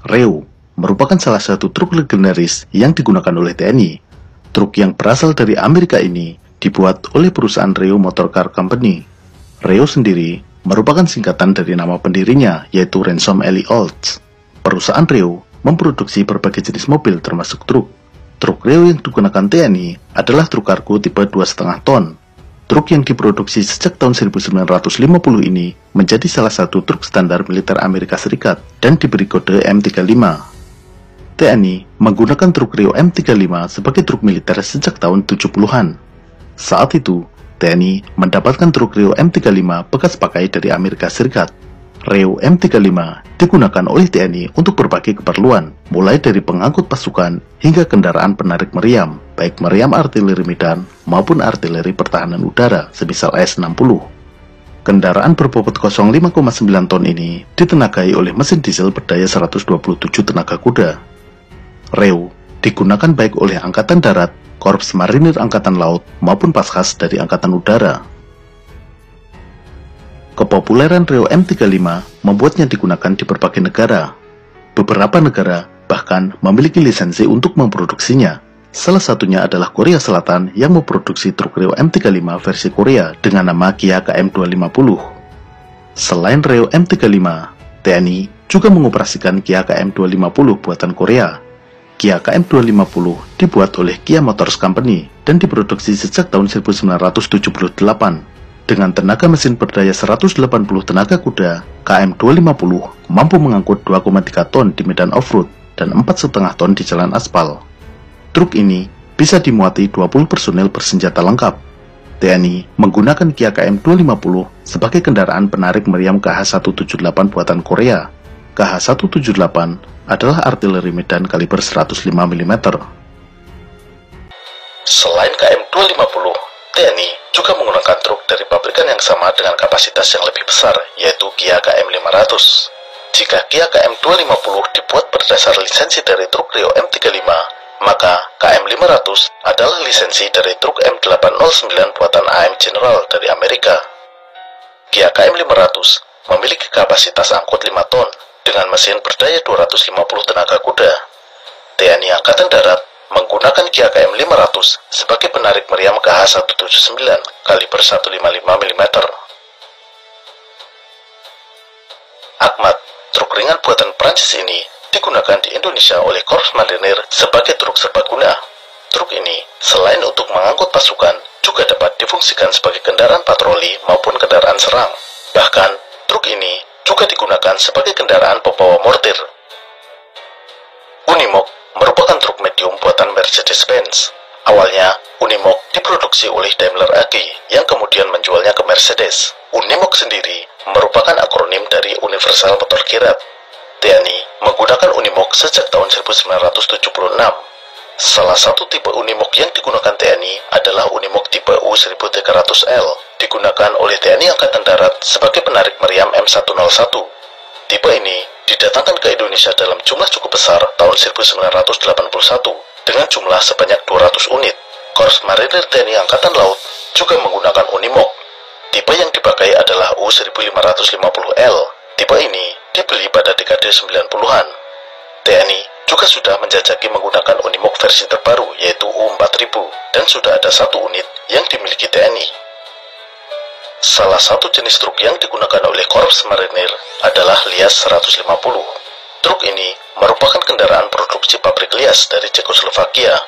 Reo merupakan salah satu truk legendaris yang digunakan oleh TNI. Truk yang berasal dari Amerika ini dibuat oleh perusahaan Reo Motor Car Company. Reo sendiri merupakan singkatan dari nama pendirinya, yaitu Ransom Eli Olds. Perusahaan Reo memproduksi berbagai jenis mobil termasuk truk. Truk Reo yang digunakan TNI adalah truk kargo tipe 2,5 ton. Truk yang diproduksi sejak tahun 1950 ini menjadi salah satu truk standar militer Amerika Serikat dan diberi kode M35. TNI menggunakan truk Reo M35 sebagai truk militer sejak tahun 70-an. Saat itu, TNI mendapatkan truk Reo M35 bekas pakai dari Amerika Serikat. Reo M35 digunakan oleh TNI untuk berbagai keperluan, mulai dari pengangkut pasukan hingga kendaraan penarik meriam, baik meriam artileri medan maupun artileri pertahanan udara, semisal S-60. Kendaraan berbobot kosong 5,9 ton ini ditenagai oleh mesin diesel berdaya 127 tenaga kuda. Reo digunakan baik oleh Angkatan Darat, Korps Marinir Angkatan Laut, maupun Paskhas dari Angkatan Udara. Kepopuleran Reo M35 membuatnya digunakan di berbagai negara. Beberapa negara bahkan memiliki lisensi untuk memproduksinya. Salah satunya adalah Korea Selatan yang memproduksi truk Reo M35 versi Korea dengan nama Kia KM250. Selain Reo M35, TNI juga mengoperasikan Kia KM250 buatan Korea. Kia KM250 dibuat oleh Kia Motors Company dan diproduksi sejak tahun 1978. Dengan tenaga mesin berdaya 180 tenaga kuda, KM250 mampu mengangkut 2,3 ton di medan off-road dan 4,5 ton di jalan aspal. Truk ini bisa dimuati 20 personel bersenjata lengkap. TNI menggunakan Kia KM250 sebagai kendaraan penarik meriam KH-178 buatan Korea. KH-178 adalah artileri medan kaliber 105 mm. Selain KM250, TNI juga menggunakan truk dari pabrikan yang sama dengan kapasitas yang lebih besar, yaitu Kia KM500. Jika Kia KM250 dibuat berdasar lisensi dari truk Reo M35, maka KM500 adalah lisensi dari truk M809 buatan AM General dari Amerika. Kia KM500 memiliki kapasitas angkut 5 ton dengan mesin berdaya 250 tenaga kuda. TNI Angkatan Darat menggunakan Kia KM500 sebagai penarik meriam KH-179 kaliber 155 mm. Ahmad, truk ringan buatan Prancis ini digunakan di Indonesia oleh Korps Marinir sebagai truk serbaguna. Truk ini selain untuk mengangkut pasukan, juga dapat difungsikan sebagai kendaraan patroli maupun kendaraan serang. Bahkan, truk ini juga digunakan sebagai kendaraan pembawa mortir. Unimog merupakan truk medium buatan Mercedes-Benz. Awalnya, Unimog diproduksi oleh Daimler AG yang kemudian menjualnya ke Mercedes. Unimog sendiri merupakan akronim dari Universal Motor Kirat. TNI menggunakan Unimog sejak tahun 1976. Salah satu tipe Unimog yang digunakan TNI adalah Unimog tipe U1300L, digunakan oleh TNI Angkatan Darat sebagai penarik meriam M101. Tipe ini didatangkan ke Indonesia dalam jumlah cukup besar tahun 1981 dengan jumlah sebanyak 200 unit. Korps Marinir TNI Angkatan Laut juga menggunakan Unimog. Tipe yang dipakai adalah U1550L. Tipe ini dibeli pada dekade 90-an. TNI juga sudah menjajaki menggunakan Unimog versi terbaru, yaitu U4000, dan sudah ada 1 unit yang dimiliki TNI. Salah satu jenis truk yang digunakan oleh Korps Marinir adalah Lias 150. Truk ini merupakan kendaraan produksi pabrik Lias dari Cekoslovakia.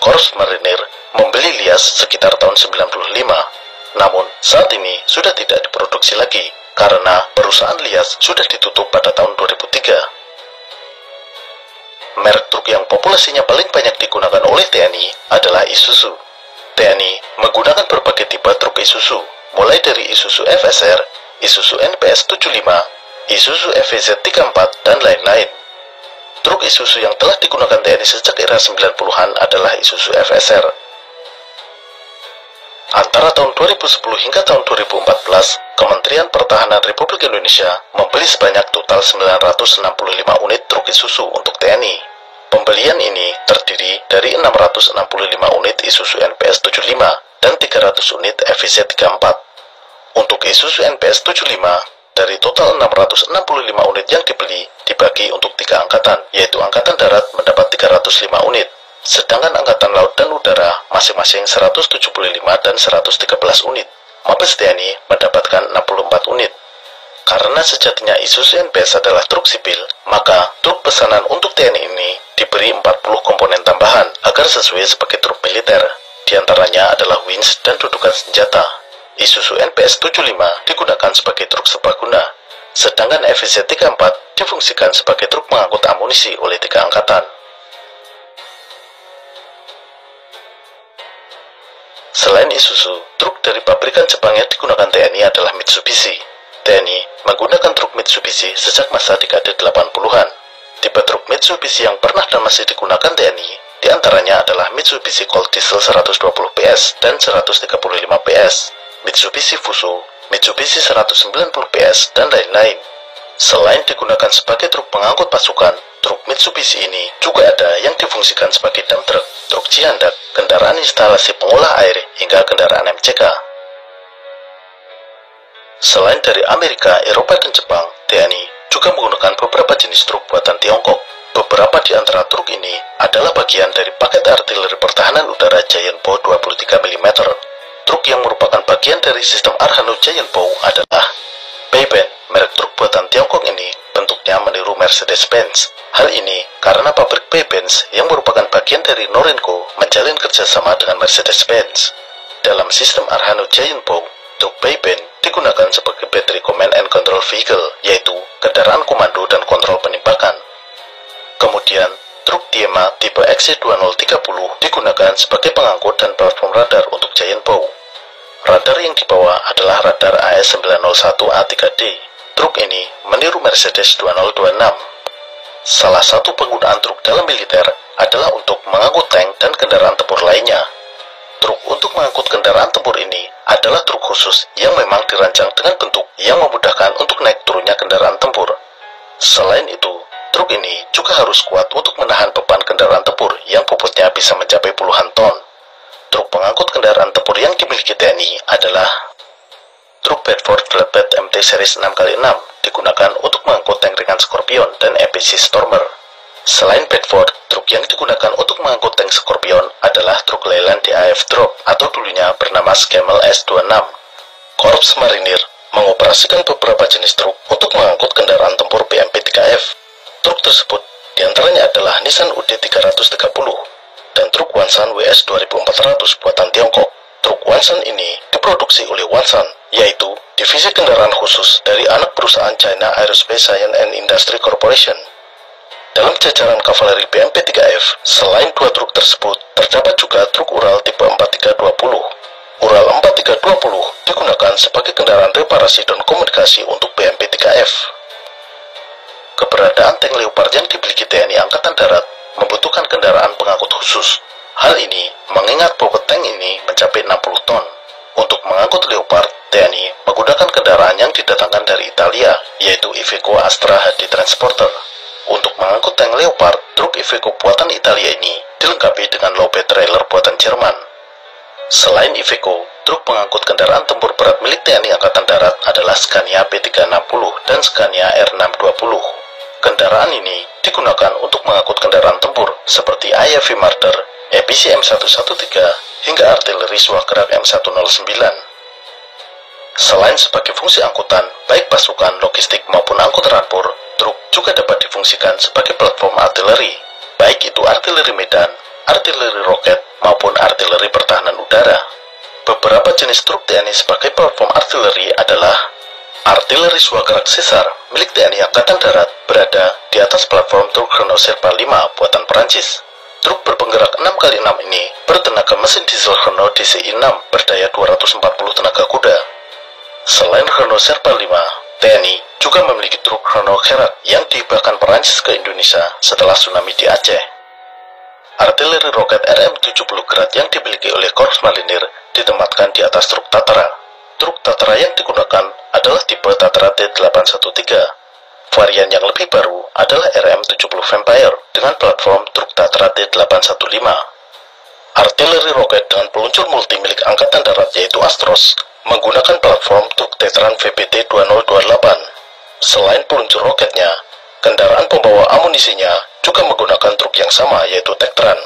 Korps Marinir membeli Lias sekitar tahun 95, namun saat ini sudah tidak diproduksi lagi karena perusahaan Lias sudah ditutup pada tahun 2003. Merek truk yang populasinya paling banyak digunakan oleh TNI adalah Isuzu. TNI menggunakan berbagai tipe truk Isuzu, mulai dari Isuzu FSR, Isuzu NPS 75, Isuzu FEZ34, dan lain-lain. Truk Isuzu yang telah digunakan TNI sejak era 90-an adalah Isuzu FSR. Antara tahun 2010 hingga tahun 2014, Kementerian Pertahanan Republik Indonesia membeli sebanyak total 965 unit truk Isuzu untuk TNI. Pembelian ini terdiri dari 665 unit Isuzu NPS 75 dan 300 unit FEZ34. Untuk Isuzu NPS 75, dari total 665 unit yang dibeli, dibagi untuk 3 angkatan angkatan, yaitu Angkatan Darat mendapat 305 unit, sedangkan Angkatan Laut dan Udara masing-masing 175 dan 113 unit. Mabes TNI mendapatkan 64 unit. Karena sejatinya Isuzu NPS adalah truk sipil, maka truk pesanan untuk TNI ini diberi 40 komponen tambahan agar sesuai sebagai truk militer. Di antaranya adalah winch dan dudukan senjata. Isuzu NPS 75 digunakan sebagai truk serbaguna, sedangkan FZ 34 difungsikan sebagai truk pengangkut amunisi oleh 3 angkatan. Selain Isuzu, truk dari pabrikan Jepang yang digunakan TNI adalah Mitsubishi. TNI menggunakan truk Mitsubishi sejak masa dekade 80-an. Tipe truk Mitsubishi yang pernah dan masih digunakan TNI diantaranya adalah Mitsubishi Colt Diesel 120 PS dan 135 PS, Mitsubishi Fuso, Mitsubishi 190 PS, dan lain-lain. Selain digunakan sebagai truk pengangkut pasukan, truk Mitsubishi ini juga ada yang difungsikan sebagai dump truck, truk cilandak, kendaraan instalasi pengolah air, hingga kendaraan MCK. Selain dari Amerika, Eropa, dan Jepang, TNI juga menggunakan beberapa jenis truk buatan Tiongkok. Beberapa di antara truk ini adalah bagian dari paket artileri pertahanan udara Giant Bow 23 mm. Truk yang merupakan bagian dari sistem Arhano Giant Bow adalah Peiben. Merek truk buatan Tiongkok ini bentuknya meniru Mercedes-Benz. Hal ini karena pabrik Peibenz yang merupakan bagian dari Norinco menjalin kerjasama dengan Mercedes-Benz. Dalam sistem Arhano Giant Bow, truk Peiben digunakan sebagai battery command and control vehicle, yaitu kendaraan komando dan kontrol penembakan. Kemudian, truk Tiema tipe XC2030 digunakan sebagai pengangkut dan platform radar untuk Giant Bow. Radar yang dibawa adalah radar AS901A3D. Truk ini meniru Mercedes 2026. Salah satu penggunaan truk dalam militer adalah untuk mengangkut tank dan kendaraan tempur lainnya. Truk untuk mengangkut kendaraan tempur ini adalah truk khusus yang memang dirancang dengan bentuk yang memudahkan untuk naik turunnya kendaraan tempur. Selain itu, truk ini juga harus kuat untuk menahan beban kendaraan tempur yang bobotnya bisa mencapai puluhan ton. Truk pengangkut kendaraan tempur yang dimiliki TNI adalah truk Bedford Flatbed MT Series 6x6, digunakan untuk mengangkut tank ringan Scorpion dan EPC Stormer. Selain Bedford, truk yang digunakan untuk mengangkut tank Scorpion adalah truk Leyland DAF Drop atau dulunya bernama Scamel S26. Korps Marinir mengoperasikan beberapa jenis truk untuk mengangkut kendaraan tempur BMP-3F. Truk tersebut diantaranya adalah Nissan UD330 dan truk Wansan WS 2400 buatan Tiongkok. Truk Wansan ini diproduksi oleh Wansan, yaitu divisi kendaraan khusus dari anak perusahaan China Aerospace Science and Industry Corporation. Dalam jajaran kavaleri BMP-3F, selain dua truk tersebut, terdapat juga truk Ural tipe 4320. Ural 4320 digunakan sebagai kendaraan reparasi dan komunikasi untuk BMP-3F. Keberadaan tank Leopard yang dimiliki TNI Angkatan Darat membutuhkan kendaraan pengangkut khusus. Hal ini mengingat bobot tank ini mencapai 60 ton. Untuk mengangkut Leopard, TNI menggunakan kendaraan yang didatangkan dari Italia, yaitu Iveco Astra HD Transporter. Untuk mengangkut tank Leopard, truk Iveco buatan Italia ini dilengkapi dengan low bed trailer buatan Jerman. Selain Iveco, truk pengangkut kendaraan tempur berat milik TNI Angkatan Darat adalah Scania P360 dan Scania R620. Kendaraan ini digunakan untuk mengangkut kendaraan tempur seperti AIV Marder, EPC M113, hingga artileri Swagerak M109. Selain sebagai fungsi angkutan, baik pasukan, logistik maupun angkutan transport, truk juga dapat difungsikan sebagai platform artileri, baik itu artileri medan, artileri roket, maupun artileri pertahanan udara. Beberapa jenis truk TNI sebagai platform artileri adalah artileri Swagerak Caesar milik TNI Angkatan Darat berada di atas platform truk Renault Serpa 5 buatan Perancis. Truk berpenggerak 6x6 ini bertenaga mesin diesel Renault DCI 6 berdaya 240 tenaga kuda. Selain Renault Serpa 5, TNI juga memiliki truk Renault Herat yang dihibahkan Perancis ke Indonesia setelah tsunami di Aceh. Artileri roket RM-70 Grad yang dimiliki oleh Korps Marinir ditempatkan di atas truk Tatra. Truk Tatra yang digunakan adalah tipe Tatra T813. Varian yang lebih baru adalah RM-70 Vampire dengan platform truk Tatra T815. Artileri roket dengan peluncur multi milik Angkatan Darat yaitu Astros menggunakan platform truk Tetran VPT 2028. Selain peluncur roketnya, kendaraan pembawa amunisi amunisinya juga menggunakan truk yang sama, yaitu Tektran.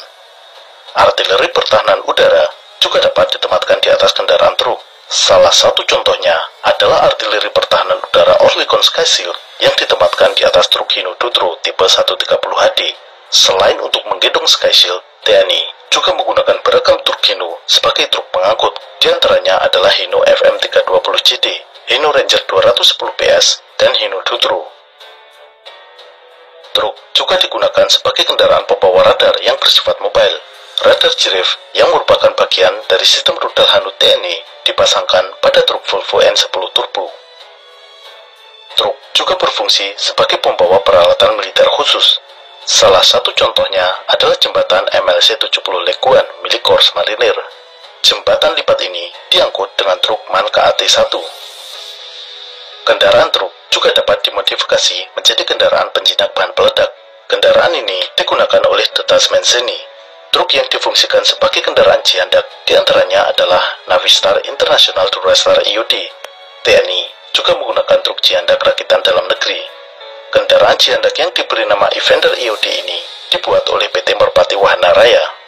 Artileri pertahanan udara juga dapat ditempatkan di atas kendaraan truk. Salah satu contohnya adalah artileri pertahanan udara Oerlikon Sky Shield yang ditempatkan di atas truk Hino Dutro tipe 130HD. Selain untuk menggendong Sky Shield, TNI juga menggunakan beragam truk Hino sebagai truk pengangkut. Di antaranya adalah Hino FM320JD, Hino Ranger 210 PS, dan Hino Dutro. Truk juga digunakan sebagai kendaraan pembawa radar yang bersifat mobile. Radar Giraffe yang merupakan bagian dari sistem rudal Hanut TNI dipasangkan pada truk Volvo N10 Turbo. Truk juga berfungsi sebagai pembawa peralatan militer khusus. Salah satu contohnya adalah jembatan MLC-70 Leguan milik Korps Marinir. Jembatan lipat ini diangkut dengan truk MAN KAT-1. Kendaraan truk juga dapat dimodifikasi menjadi kendaraan penjinak bahan peledak. Kendaraan ini digunakan oleh detasmen Zeni. Truk yang difungsikan sebagai kendaraan jihandak diantaranya adalah Navistar International Durastar IOD. TNI juga menggunakan truk jihandak rakitan dalam negeri. Kendaraan jihandak yang diberi nama Evander IOD ini dibuat oleh PT Merpati Wahana Raya.